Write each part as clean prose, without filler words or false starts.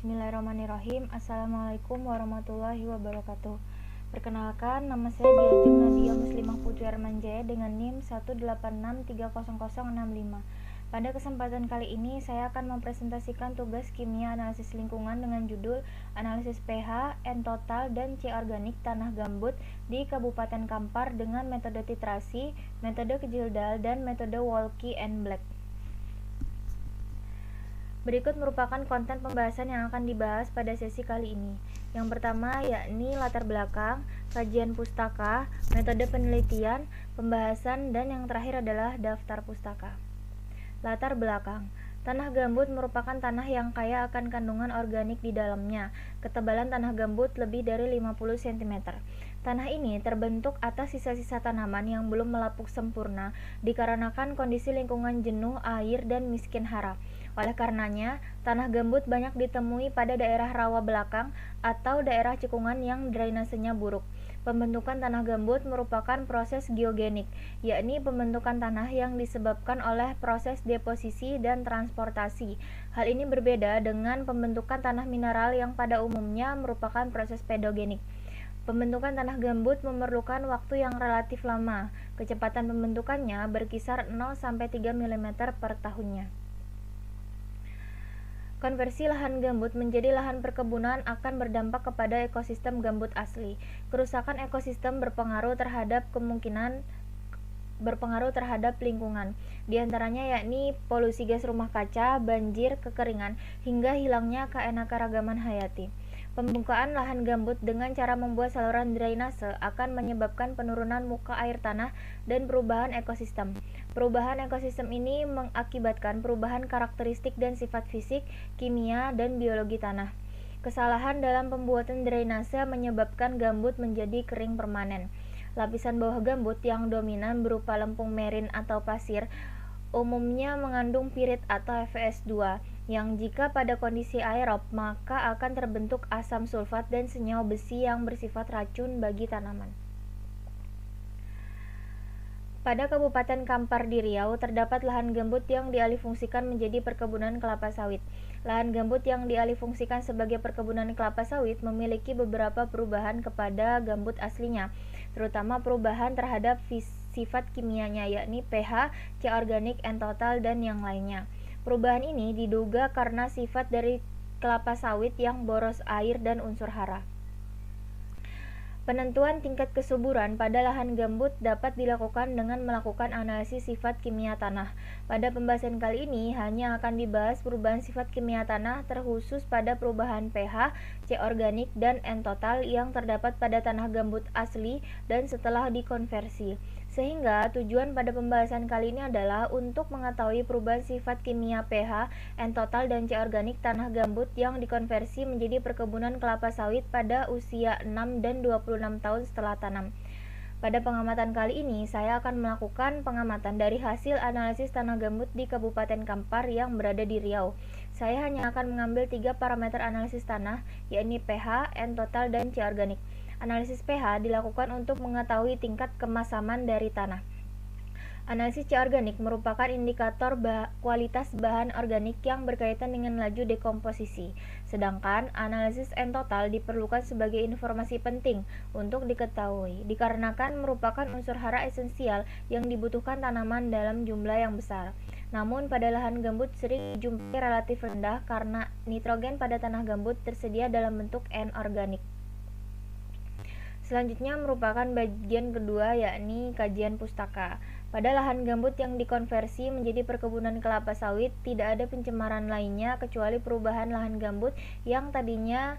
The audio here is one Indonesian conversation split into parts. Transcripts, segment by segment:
Bismillahirrahmanirrahim. Assalamualaikum warahmatullahi wabarakatuh. Perkenalkan, nama saya Diajeng Nadia Muslimah Putri Armanjaya dengan NIM 186300065. Pada kesempatan kali ini saya akan mempresentasikan tugas kimia analisis lingkungan dengan judul analisis pH, N total, dan C organik tanah gambut di Kabupaten Kampar dengan metode titrasi, metode Kjildal, dan metode Wolke and Black. Berikut merupakan konten pembahasan yang akan dibahas pada sesi kali ini. Yang pertama yakni latar belakang, kajian pustaka, metode penelitian, pembahasan, dan yang terakhir adalah daftar pustaka. Latar belakang. Tanah gambut merupakan tanah yang kaya akan kandungan organik di dalamnya. Ketebalan tanah gambut lebih dari 50 cm. Tanah ini terbentuk atas sisa-sisa tanaman yang belum melapuk sempurna dikarenakan kondisi lingkungan jenuh air dan miskin hara. Oleh karenanya, tanah gambut banyak ditemui pada daerah rawa belakang atau daerah cekungan yang drainasenya buruk. Pembentukan tanah gambut merupakan proses geogenik, yakni pembentukan tanah yang disebabkan oleh proses deposisi dan transportasi. Hal ini berbeda dengan pembentukan tanah mineral yang pada umumnya merupakan proses pedogenik. Pembentukan tanah gambut memerlukan waktu yang relatif lama. Kecepatan pembentukannya berkisar 0-3 mm per tahunnya. Konversi lahan gambut menjadi lahan perkebunan akan berdampak kepada ekosistem gambut asli. Kerusakan ekosistem berpengaruh terhadap lingkungan, di antaranya yakni polusi gas rumah kaca, banjir, kekeringan, hingga hilangnya keanekaragaman hayati. Pembukaan lahan gambut dengan cara membuat saluran drainase akan menyebabkan penurunan muka air tanah dan perubahan ekosistem. Perubahan ekosistem ini mengakibatkan perubahan karakteristik dan sifat fisik, kimia, dan biologi tanah. Kesalahan dalam pembuatan drainase menyebabkan gambut menjadi kering permanen. Lapisan bawah gambut yang dominan berupa lempung merin atau pasir umumnya mengandung pirit atau FeS2 yang jika pada kondisi aerob maka akan terbentuk asam sulfat dan senyawa besi yang bersifat racun bagi tanaman. Pada Kabupaten Kampar di Riau terdapat lahan gambut yang dialihfungsikan menjadi perkebunan kelapa sawit. Lahan gambut yang dialihfungsikan sebagai perkebunan kelapa sawit memiliki beberapa perubahan kepada gambut aslinya, terutama perubahan terhadap sifat kimianya yakni pH, C organik, N total, dan yang lainnya. Perubahan ini diduga karena sifat dari kelapa sawit yang boros air dan unsur hara. Penentuan tingkat kesuburan pada lahan gambut dapat dilakukan dengan melakukan analisis sifat kimia tanah. Pada pembahasan kali ini hanya akan dibahas perubahan sifat kimia tanah terkhusus pada perubahan pH, C organik, dan N total yang terdapat pada tanah gambut asli dan setelah dikonversi. Sehingga tujuan pada pembahasan kali ini adalah untuk mengetahui perubahan sifat kimia pH, N total, dan C organik tanah gambut yang dikonversi menjadi perkebunan kelapa sawit pada usia 6 dan 26 tahun setelah tanam. Pada pengamatan kali ini, saya akan melakukan pengamatan dari hasil analisis tanah gambut di Kabupaten Kampar yang berada di Riau. Saya hanya akan mengambil 3 parameter analisis tanah, yakni pH, N total, dan C organik. Analisis pH dilakukan untuk mengetahui tingkat kemasaman dari tanah. Analisis C organik merupakan indikator kualitas bahan organik yang berkaitan dengan laju dekomposisi. Sedangkan analisis N total diperlukan sebagai informasi penting untuk diketahui, dikarenakan merupakan unsur hara esensial yang dibutuhkan tanaman dalam jumlah yang besar. Namun pada lahan gambut sering dijumpai relatif rendah karena nitrogen pada tanah gambut tersedia dalam bentuk N organik. Selanjutnya merupakan bagian kedua yakni kajian pustaka. Pada lahan gambut yang dikonversi menjadi perkebunan kelapa sawit tidak ada pencemaran lainnya kecuali perubahan lahan gambut yang tadinya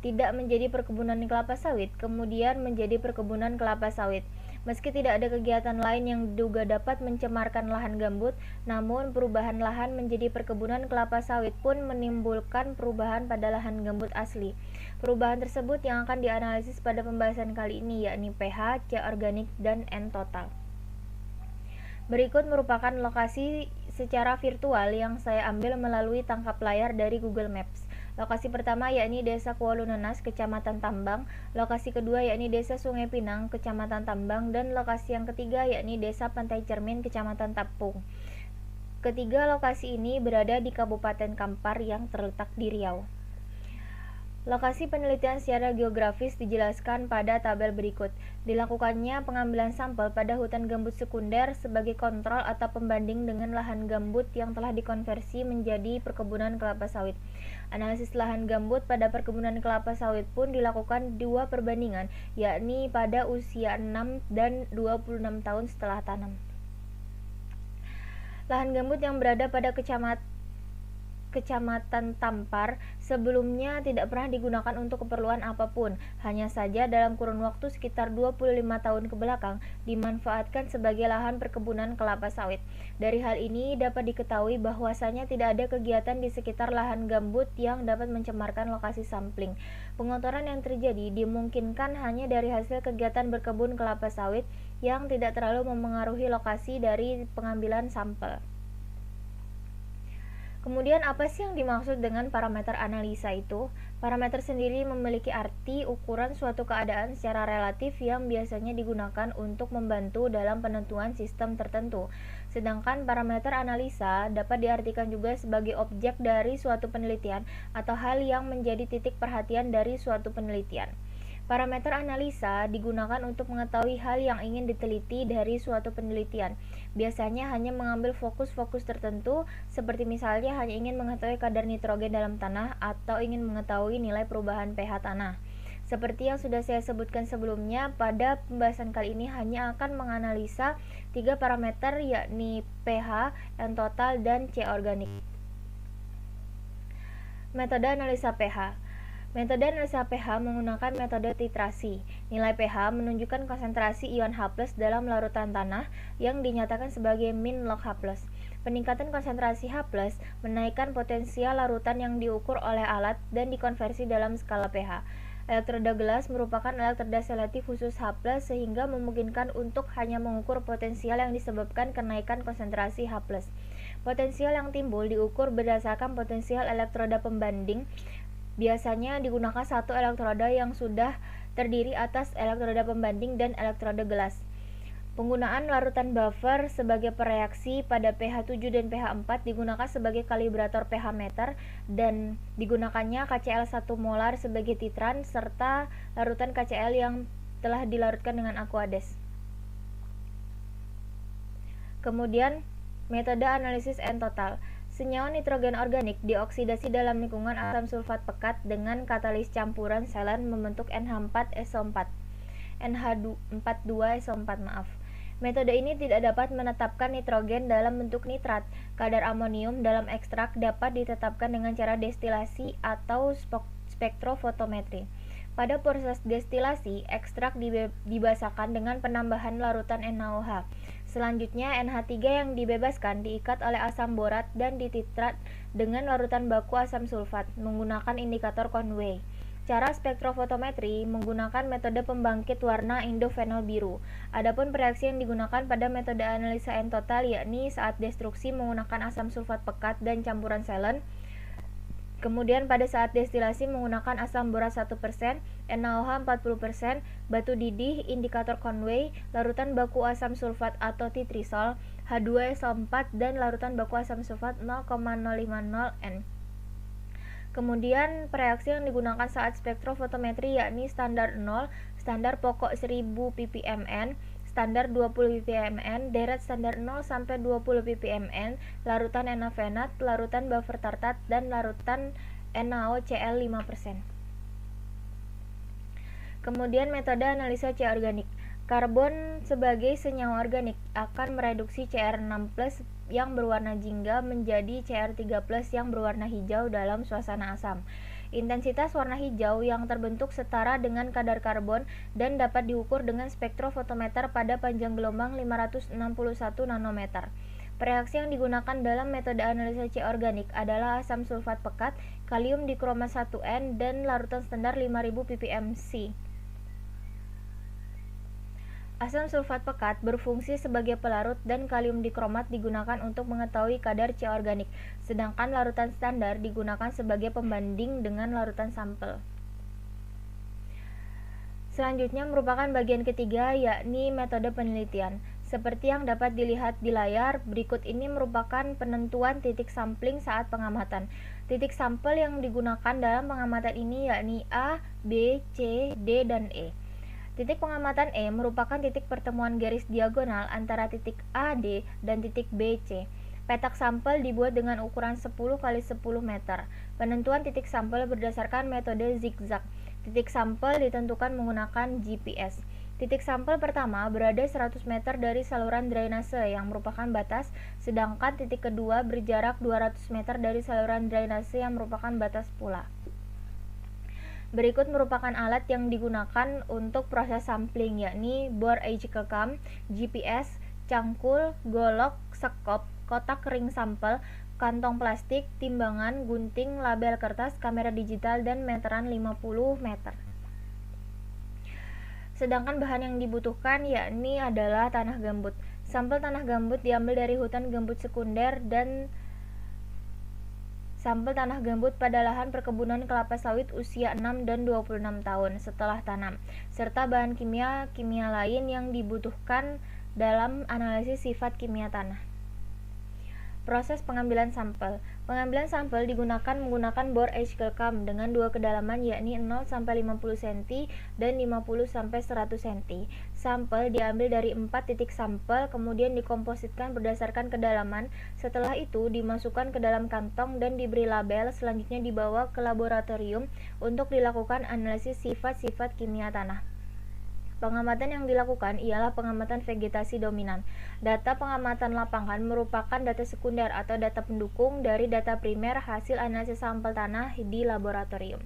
tidak menjadi perkebunan kelapa sawit kemudian menjadi perkebunan kelapa sawit. Meski tidak ada kegiatan lain yang diduga dapat mencemarkan lahan gambut, namun perubahan lahan menjadi perkebunan kelapa sawit pun menimbulkan perubahan pada lahan gambut asli. Perubahan tersebut yang akan dianalisis pada pembahasan kali ini yakni pH, C organik, dan N total. Berikut merupakan lokasi secara virtual yang saya ambil melalui tangkap layar dari Google Maps. Lokasi pertama yakni Desa Kuala Nanas, Kecamatan Tambang, lokasi kedua yakni Desa Sungai Pinang, Kecamatan Tambang, dan lokasi yang ketiga yakni Desa Pantai Cermin, Kecamatan Tapung. Ketiga lokasi ini berada di Kabupaten Kampar yang terletak di Riau. Lokasi penelitian secara geografis dijelaskan pada tabel berikut. Dilakukannya pengambilan sampel pada hutan gambut sekunder sebagai kontrol atau pembanding dengan lahan gambut yang telah dikonversi menjadi perkebunan kelapa sawit. Analisis lahan gambut pada perkebunan kelapa sawit pun dilakukan 2 perbandingan, yakni pada usia 6 dan 26 tahun setelah tanam. Lahan gambut yang berada pada Kecamatan Tampar sebelumnya tidak pernah digunakan untuk keperluan apapun, hanya saja dalam kurun waktu sekitar 25 tahun ke belakang dimanfaatkan sebagai lahan perkebunan kelapa sawit. Dari hal ini dapat diketahui bahwasanya tidak ada kegiatan di sekitar lahan gambut yang dapat mencemarkan lokasi sampling. Pengotoran yang terjadi dimungkinkan hanya dari hasil kegiatan berkebun kelapa sawit yang tidak terlalu memengaruhi lokasi dari pengambilan sampel. Kemudian apa sih yang dimaksud dengan parameter analisa itu? Parameter sendiri memiliki arti ukuran suatu keadaan secara relatif yang biasanya digunakan untuk membantu dalam penentuan sistem tertentu. Sedangkan parameter analisa dapat diartikan juga sebagai objek dari suatu penelitian atau hal yang menjadi titik perhatian dari suatu penelitian. Parameter analisa digunakan untuk mengetahui hal yang ingin diteliti dari suatu penelitian. Biasanya hanya mengambil fokus-fokus tertentu, seperti misalnya hanya ingin mengetahui kadar nitrogen dalam tanah atau ingin mengetahui nilai perubahan pH tanah. Seperti yang sudah saya sebutkan sebelumnya, pada pembahasan kali ini hanya akan menganalisa 3 parameter, yakni pH, N total, dan C organik. Metode analisa pH. Metode analisa pH menggunakan metode titrasi. Nilai pH menunjukkan konsentrasi ion H+ dalam larutan tanah yang dinyatakan sebagai min log H+. Peningkatan konsentrasi H+ menaikkan potensial larutan yang diukur oleh alat dan dikonversi dalam skala pH. Elektroda gelas merupakan elektroda selektif khusus H+ sehingga memungkinkan untuk hanya mengukur potensial yang disebabkan kenaikan konsentrasi H+. Potensial yang timbul diukur berdasarkan potensial elektroda pembanding. Biasanya digunakan satu elektroda yang sudah terdiri atas elektroda pembanding dan elektroda gelas. Penggunaan larutan buffer sebagai pereaksi pada pH 7 dan pH 4 digunakan sebagai kalibrator pH meter dan digunakannya KCl 1 molar sebagai titran serta larutan KCl yang telah dilarutkan dengan Aquades. Kemudian metode analisis N total. Senyawa nitrogen organik dioksidasi dalam lingkungan asam sulfat pekat dengan katalis campuran selen membentuk NH4SO4. NH42SO4 maaf. Metode ini tidak dapat menetapkan nitrogen dalam bentuk nitrat. Kadar amonium dalam ekstrak dapat ditetapkan dengan cara destilasi atau spektrofotometri. Pada proses destilasi, ekstrak dibasahkan dengan penambahan larutan NaOH. Selanjutnya, NH3 yang dibebaskan diikat oleh asam borat dan dititrat dengan larutan baku asam sulfat menggunakan indikator Conway. Cara spektrofotometri menggunakan metode pembangkit warna indofenol biru. Adapun reaksi yang digunakan pada metode analisa N total yakni saat destruksi menggunakan asam sulfat pekat dan campuran selen. Kemudian pada saat destilasi menggunakan asam borat 1%, NaOH 40%, batu didih, indikator Conway, larutan baku asam sulfat atau titrisol, H2SO4 dan larutan baku asam sulfat 0,050 N. Kemudian reaksi yang digunakan saat spektrofotometri yakni standar 0, standar pokok 1000 ppmn, standar 20 ppmn, deret standar 0 sampai 20 ppmn, larutan NaVenat, larutan buffer tartat, dan larutan NaOCl 5%. Kemudian metode analisa C organik. Karbon sebagai senyawa organik akan mereduksi Cr6+ yang berwarna jingga menjadi Cr3+ yang berwarna hijau dalam suasana asam. Intensitas warna hijau yang terbentuk setara dengan kadar karbon dan dapat diukur dengan spektrofotometer pada panjang gelombang 561 nanometer. Reaksi yang digunakan dalam metode analisa C organik adalah asam sulfat pekat, kalium dikromat 1N, dan larutan standar 5000 ppmc. Asam sulfat pekat berfungsi sebagai pelarut dan kalium dikromat digunakan untuk mengetahui kadar C organik, sedangkan larutan standar digunakan sebagai pembanding dengan larutan sampel. Selanjutnya merupakan bagian ketiga yakni metode penelitian. Seperti yang dapat dilihat di layar, berikut ini merupakan penentuan titik sampling saat pengamatan. Titik sampel yang digunakan dalam pengamatan ini yakni A, B, C, D, dan E. Titik pengamatan E merupakan titik pertemuan garis diagonal antara titik A, D, dan titik B, C. Petak sampel dibuat dengan ukuran 10 x 10 meter. Penentuan titik sampel berdasarkan metode zigzag. Titik sampel ditentukan menggunakan GPS. Titik sampel pertama berada 100 meter dari saluran drainase yang merupakan batas, sedangkan titik kedua berjarak 200 meter dari saluran drainase yang merupakan batas pula. Berikut merupakan alat yang digunakan untuk proses sampling, yakni bor helical cam, GPS, cangkul, golok, sekop, kotak ring sampel, kantong plastik, timbangan, gunting, label kertas, kamera digital, dan meteran 50 meter. Sedangkan bahan yang dibutuhkan yakni adalah tanah gambut. Sampel tanah gambut diambil dari hutan gambut sekunder dan sampel tanah gambut pada lahan perkebunan kelapa sawit usia 6 dan 26 tahun setelah tanam, serta bahan kimia lain yang dibutuhkan dalam analisis sifat kimia tanah. Proses pengambilan sampel. Pengambilan sampel digunakan menggunakan bor helical cam dengan dua kedalaman yakni 0 sampai 50 cm dan 50 sampai 100 cm. Sampel diambil dari 4 titik sampel kemudian dikompositkan berdasarkan kedalaman. Setelah itu dimasukkan ke dalam kantong dan diberi label, selanjutnya dibawa ke laboratorium untuk dilakukan analisis sifat-sifat kimia tanah. Pengamatan yang dilakukan ialah pengamatan vegetasi dominan. Data pengamatan lapangan merupakan data sekunder atau data pendukung dari data primer hasil analisis sampel tanah di laboratorium.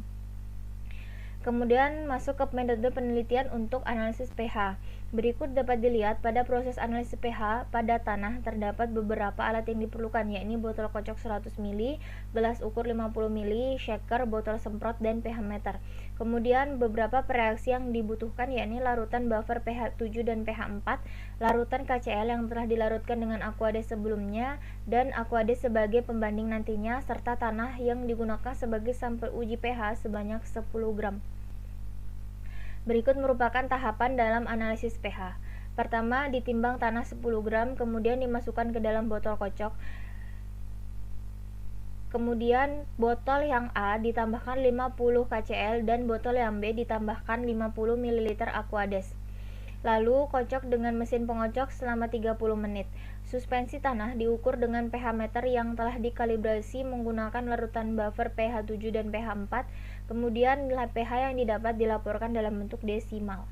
Kemudian masuk ke metode penelitian untuk analisis pH. Berikut dapat dilihat pada proses analisis pH pada tanah terdapat beberapa alat yang diperlukan, yakni botol kocok 100 ml, gelas ukur 50 ml, shaker, botol semprot, dan pH meter. Kemudian beberapa reaksi yang dibutuhkan yakni larutan buffer pH 7 dan pH 4, larutan KCl yang telah dilarutkan dengan Aquades sebelumnya, dan Aquades sebagai pembanding nantinya, serta tanah yang digunakan sebagai sampel uji pH sebanyak 10 gram. Berikut merupakan tahapan dalam analisis pH. Pertama, ditimbang tanah 10 gram, kemudian dimasukkan ke dalam botol kocok. Kemudian botol yang A ditambahkan 50 KCl dan botol yang B ditambahkan 50 ml Aquades. Lalu kocok dengan mesin pengocok selama 30 menit. Suspensi tanah diukur dengan pH meter yang telah dikalibrasi menggunakan larutan buffer pH 7 dan pH 4. Kemudian nilai pH yang didapat dilaporkan dalam bentuk desimal.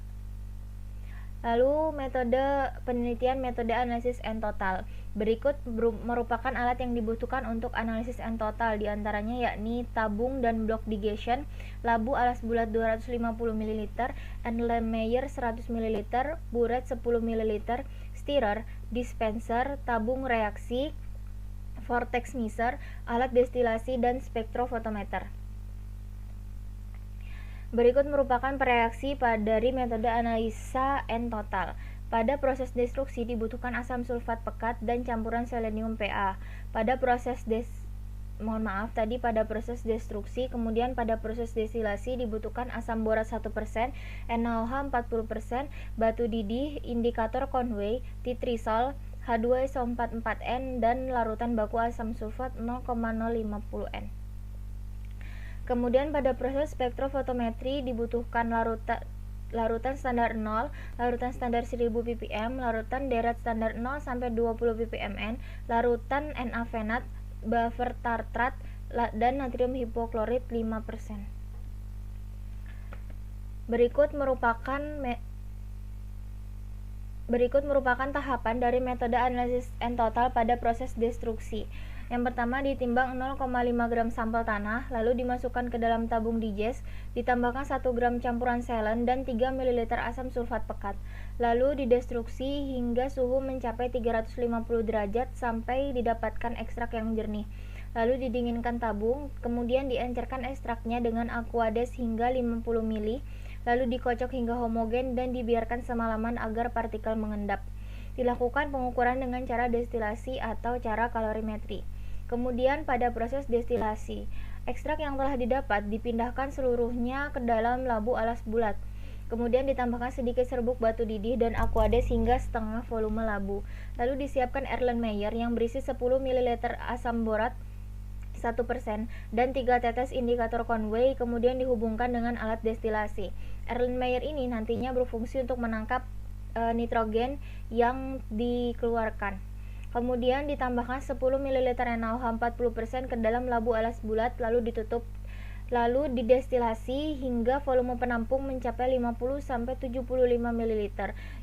Lalu metode penelitian metode analisis N total. Berikut merupakan alat yang dibutuhkan untuk analisis N total, diantaranya yakni tabung dan block digestion, labu alas bulat 250 ml, Erlenmeyer 100 ml, buret 10 ml, stirrer, dispenser, tabung reaksi, vortex measure, alat destilasi, dan spektrofotometer. Berikut merupakan reaksi dari metode analisa N total. Pada proses destruksi dibutuhkan asam sulfat pekat dan campuran selenium Pa. Pada proses destruksi, kemudian pada proses destilasi dibutuhkan asam borat 1%, NaOH 40%, batu didih, indikator Conway, titrisol, H2SO44N, dan larutan baku asam sulfat 0,050N. Kemudian pada proses spektrofotometri dibutuhkan larutan standar 0, larutan standar 1000 ppm, larutan deret standar 0 sampai 20 ppmn, larutan NaPhenat, buffer tartrat, dan natrium hipoklorit 5%. Berikut merupakan tahapan dari metode analisis N total pada proses destruksi. Yang pertama, ditimbang 0,5 gram sampel tanah, lalu dimasukkan ke dalam tabung diges, ditambahkan 1 gram campuran selen dan 3 ml asam sulfat pekat. Lalu didestruksi hingga suhu mencapai 350 derajat sampai didapatkan ekstrak yang jernih. Lalu didinginkan tabung, kemudian diencerkan ekstraknya dengan Aquades hingga 50 ml, lalu dikocok hingga homogen dan dibiarkan semalaman agar partikel mengendap. Dilakukan pengukuran dengan cara destilasi atau cara kalorimetri. Kemudian pada proses destilasi, ekstrak yang telah didapat dipindahkan seluruhnya ke dalam labu alas bulat. Kemudian ditambahkan sedikit serbuk batu didih dan aquades hingga setengah volume labu. Lalu disiapkan Erlenmeyer yang berisi 10 ml asam borat 1% dan 3 tetes indikator Conway, kemudian dihubungkan dengan alat destilasi. Erlenmeyer ini nantinya berfungsi untuk menangkap nitrogen yang dikeluarkan. Kemudian ditambahkan 10 ml NaOH 40% ke dalam labu alas bulat, lalu ditutup. Lalu didestilasi hingga volume penampung mencapai 50-75 ml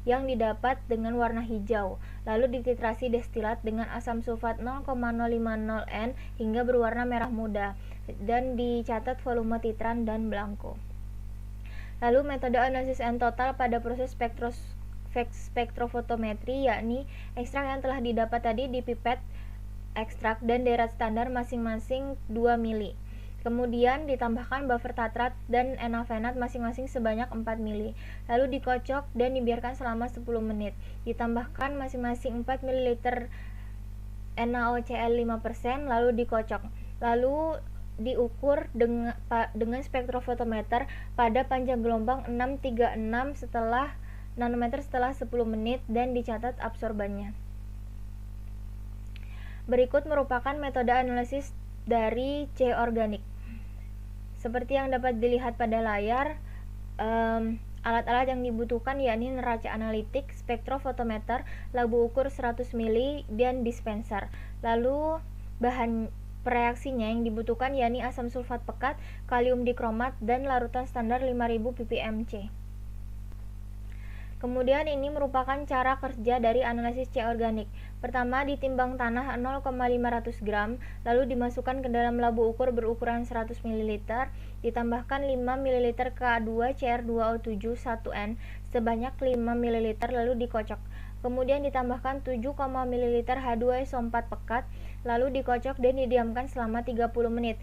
yang didapat dengan warna hijau. Lalu dititrasi destilat dengan asam sulfat 0,050 N hingga berwarna merah muda dan dicatat volume titran dan blanko. Lalu metode analisis N total pada proses spektrofotometri, yakni ekstrak yang telah didapat tadi di pipet ekstrak dan derat standar masing-masing 2 mili. Kemudian ditambahkan buffer tatrat dan enafenat masing-masing sebanyak 4 mili. Lalu dikocok dan dibiarkan selama 10 menit. Ditambahkan masing-masing 4 ml NaOCl 5%, lalu dikocok. Lalu diukur dengan spektrofotometer pada panjang gelombang 636 nanometer setelah 10 menit dan dicatat absorbannya. Berikut merupakan metode analisis dari C organik. Seperti yang dapat dilihat pada layar, alat-alat yang dibutuhkan yakni neraca analitik, spektrofotometer, labu ukur 100 mili, dan dispenser. Lalu bahan reaksinya yang dibutuhkan yakni asam sulfat pekat, kalium dikromat, dan larutan standar 5000 ppm C. Kemudian ini merupakan cara kerja dari analisis C organik. Pertama, ditimbang tanah 0,500 gram, lalu dimasukkan ke dalam labu ukur berukuran 100 ml, ditambahkan 5 ml K2CR2O7 1N sebanyak 5 ml, lalu dikocok. Kemudian ditambahkan 7, ml H2SO4 pekat, lalu dikocok dan didiamkan selama 30 menit.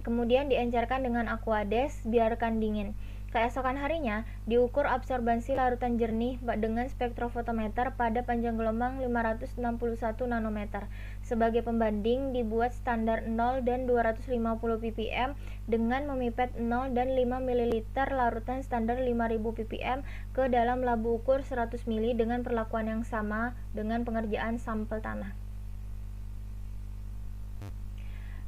Kemudian diencerkan dengan aquades, biarkan dingin. Keesokan harinya, diukur absorbansi larutan jernih dengan spektrofotometer pada panjang gelombang 561 nanometer. Sebagai pembanding, dibuat standar 0 dan 250 ppm dengan memipet 0 dan 5 ml larutan standar 5000 ppm ke dalam labu ukur 100 mili dengan perlakuan yang sama dengan pengerjaan sampel tanah.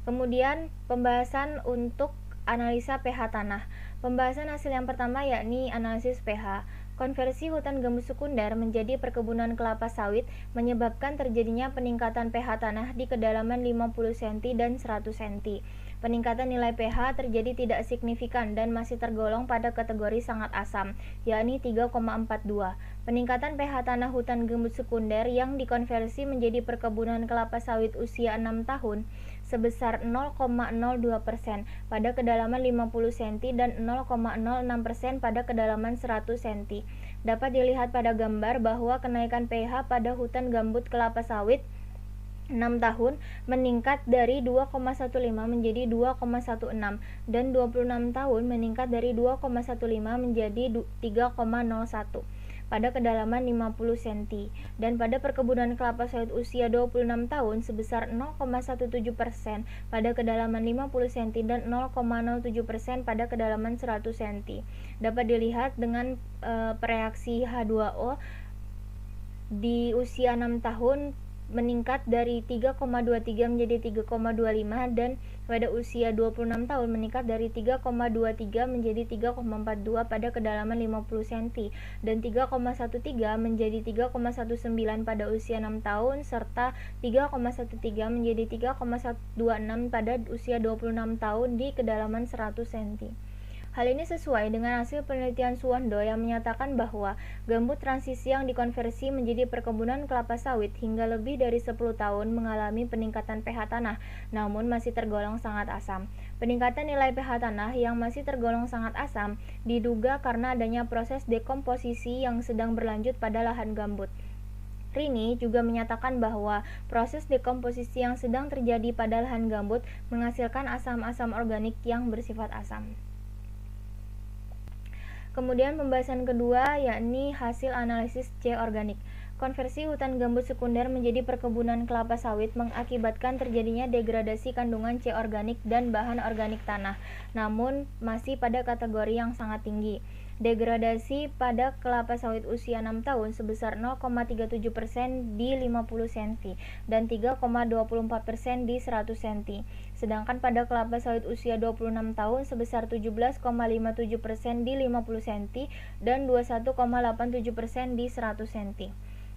Kemudian, pembahasan untuk analisa pH tanah. Pembahasan hasil yang pertama yakni analisis pH. Konversi hutan gambut sekunder menjadi perkebunan kelapa sawit menyebabkan terjadinya peningkatan pH tanah di kedalaman 50 cm dan 100 cm. Peningkatan nilai pH terjadi tidak signifikan dan masih tergolong pada kategori sangat asam, yakni 3,42. Peningkatan pH tanah hutan gambut sekunder yang dikonversi menjadi perkebunan kelapa sawit usia 6 tahun sebesar 0,02% pada kedalaman 50 cm dan 0,06% pada kedalaman 100 cm. Dapat dilihat pada gambar bahwa kenaikan pH pada hutan gambut kelapa sawit 6 tahun meningkat dari 2,15 menjadi 2,16 dan 26 tahun meningkat dari 2,15 menjadi 3,01 pada kedalaman 50 cm, dan pada perkebunan kelapa sawit usia 26 tahun sebesar 0,17% pada kedalaman 50 cm dan 0,07% pada kedalaman 100 cm. Dapat dilihat dengan reaksi H2O di usia 6 tahun meningkat dari 3,23 menjadi 3,25 dan pada usia 26 tahun meningkat dari 3,23 menjadi 3,42 pada kedalaman 50 cm dan 3,13 menjadi 3,19 pada usia 6 tahun serta 3,13 menjadi 3,26 pada usia 26 tahun di kedalaman 100 cm. Hal ini sesuai dengan hasil penelitian Suwondo yang menyatakan bahwa gambut transisi yang dikonversi menjadi perkebunan kelapa sawit hingga lebih dari 10 tahun mengalami peningkatan pH tanah, namun masih tergolong sangat asam. Peningkatan nilai pH tanah yang masih tergolong sangat asam diduga karena adanya proses dekomposisi yang sedang berlanjut pada lahan gambut. Rini juga menyatakan bahwa proses dekomposisi yang sedang terjadi pada lahan gambut menghasilkan asam-asam organik yang bersifat asam. Kemudian pembahasan kedua yakni hasil analisis C organik. Konversi hutan gambut sekunder menjadi perkebunan kelapa sawit mengakibatkan terjadinya degradasi kandungan C organik dan bahan organik tanah, namun masih pada kategori yang sangat tinggi. Degradasi pada kelapa sawit usia 6 tahun sebesar 0,37% di 50 cm dan 3,24% di 100 cm. Sedangkan pada kelapa sawit usia 26 tahun sebesar 17,57% di 50 cm dan 21,87% di 100 cm.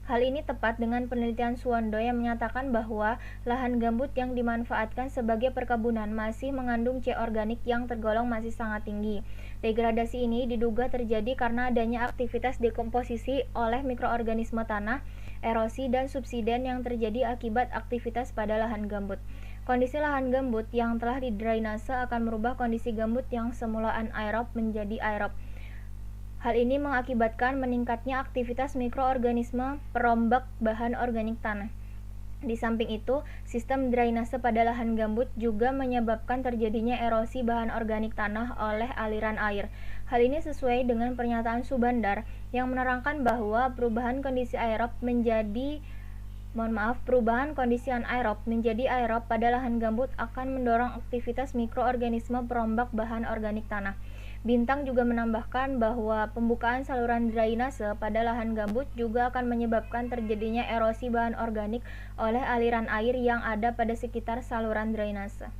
Hal ini tepat dengan penelitian Suwondo yang menyatakan bahwa lahan gambut yang dimanfaatkan sebagai perkebunan masih mengandung C organik yang tergolong masih sangat tinggi. Degradasi ini diduga terjadi karena adanya aktivitas dekomposisi oleh mikroorganisme tanah, erosi, dan subsiden yang terjadi akibat aktivitas pada lahan gambut. Kondisi lahan gambut yang telah didrainase akan merubah kondisi gambut yang semula anaerob menjadi aerob. Hal ini mengakibatkan meningkatnya aktivitas mikroorganisme perombak bahan organik tanah. Di samping itu, sistem drainase pada lahan gambut juga menyebabkan terjadinya erosi bahan organik tanah oleh aliran air. Hal ini sesuai dengan pernyataan Subandar yang menerangkan bahwa perubahan kondisi anaerob menjadi aerob pada lahan gambut akan mendorong aktivitas mikroorganisme perombak bahan organik tanah. Bintang juga menambahkan bahwa pembukaan saluran drainase pada lahan gambut juga akan menyebabkan terjadinya erosi bahan organik oleh aliran air yang ada pada sekitar saluran drainase.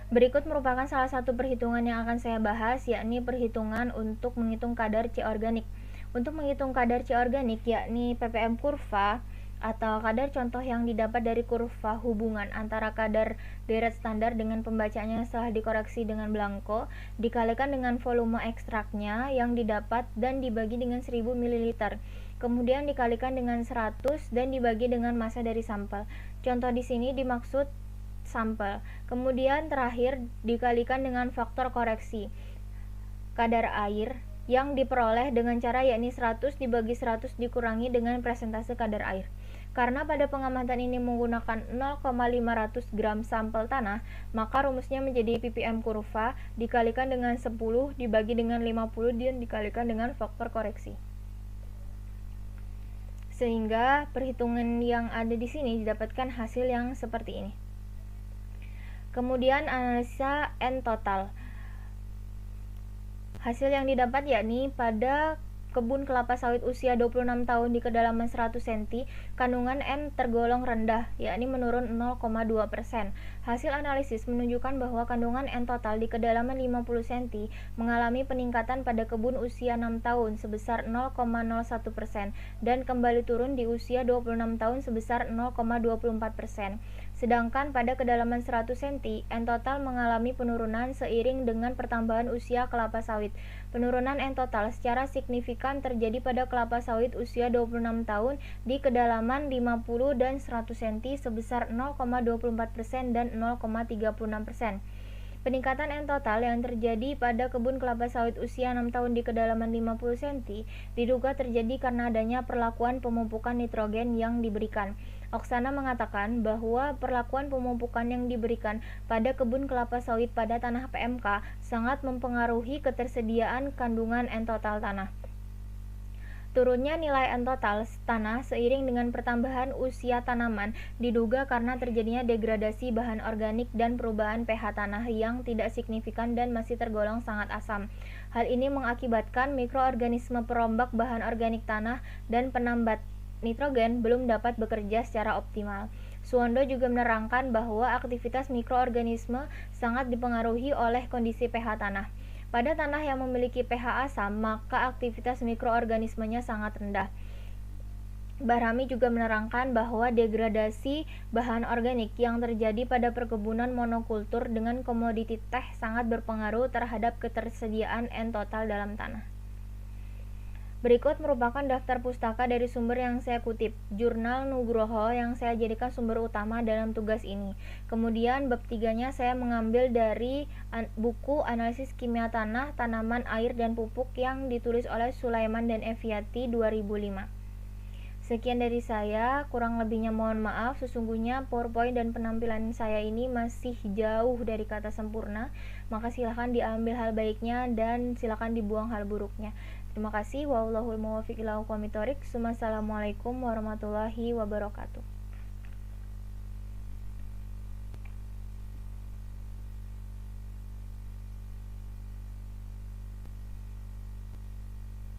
Berikut merupakan salah satu perhitungan yang akan saya bahas, yakni perhitungan untuk menghitung kadar C organik. Untuk menghitung kadar C organik, yakni ppm kurva, atau kadar contoh yang didapat dari kurva hubungan antara kadar deret standar dengan pembacaannya setelah dikoreksi dengan blanko dikalikan dengan volume ekstraknya yang didapat dan dibagi dengan 1000 ml, kemudian dikalikan dengan 100 dan dibagi dengan massa dari sampel. Contoh di sini dimaksud sampel. Kemudian terakhir dikalikan dengan faktor koreksi kadar air yang diperoleh dengan cara yakni 100 dibagi 100 dikurangi dengan persentase kadar air. Karena pada pengamatan ini menggunakan 0,500 gram sampel tanah, maka rumusnya menjadi ppm kurva dikalikan dengan 10 dibagi dengan 50 dan dikalikan dengan faktor koreksi. Sehingga perhitungan yang ada di sini didapatkan hasil yang seperti ini. Kemudian analisa N total. Hasil yang didapat yakni pada kebun kelapa sawit usia 26 tahun di kedalaman 100 cm, kandungan N tergolong rendah, yakni menurun 0,2%. Hasil analisis menunjukkan bahwa kandungan N total di kedalaman 50 cm mengalami peningkatan pada kebun usia 6 tahun sebesar 0,01% dan kembali turun di usia 26 tahun sebesar 0,24%. Sedangkan pada kedalaman 100 cm, N total mengalami penurunan seiring dengan pertambahan usia kelapa sawit. Penurunan N total secara signifikan terjadi pada kelapa sawit usia 26 tahun di kedalaman 50 dan 100 cm sebesar 0,24% dan 0,36%. Peningkatan N total yang terjadi pada kebun kelapa sawit usia 6 tahun di kedalaman 50 cm diduga terjadi karena adanya perlakuan pemupukan nitrogen yang diberikan. Oksana mengatakan bahwa perlakuan pemupukan yang diberikan pada kebun kelapa sawit pada tanah PMK sangat mempengaruhi ketersediaan kandungan N total tanah. Turunnya nilai N total tanah seiring dengan pertambahan usia tanaman diduga karena terjadinya degradasi bahan organik dan perubahan pH tanah yang tidak signifikan dan masih tergolong sangat asam. Hal ini mengakibatkan mikroorganisme perombak bahan organik tanah dan penambat nitrogen belum dapat bekerja secara optimal. Suwondo juga menerangkan bahwa aktivitas mikroorganisme sangat dipengaruhi oleh kondisi pH tanah. Pada tanah yang memiliki pH asam, maka aktivitas mikroorganismenya sangat rendah. Barhami juga menerangkan bahwa degradasi bahan organik yang terjadi pada perkebunan monokultur dengan komoditi teh sangat berpengaruh terhadap ketersediaan N total dalam tanah. Berikut merupakan daftar pustaka dari sumber yang saya kutip, Jurnal Nugroho yang saya jadikan sumber utama dalam tugas ini. Kemudian bab 3-nya saya mengambil dari buku Analisis Kimia Tanah, Tanaman, Air, dan Pupuk yang ditulis oleh Sulaiman dan Eviati 2005. Sekian dari saya, kurang lebihnya mohon maaf, sesungguhnya PowerPoint dan penampilan saya ini masih jauh dari kata sempurna, maka silakan diambil hal baiknya dan silakan dibuang hal buruknya. Terima kasih. Wallahul muwaffiq ila aqwamit thoriq. Wassalamualaikum warahmatullahi wabarakatuh.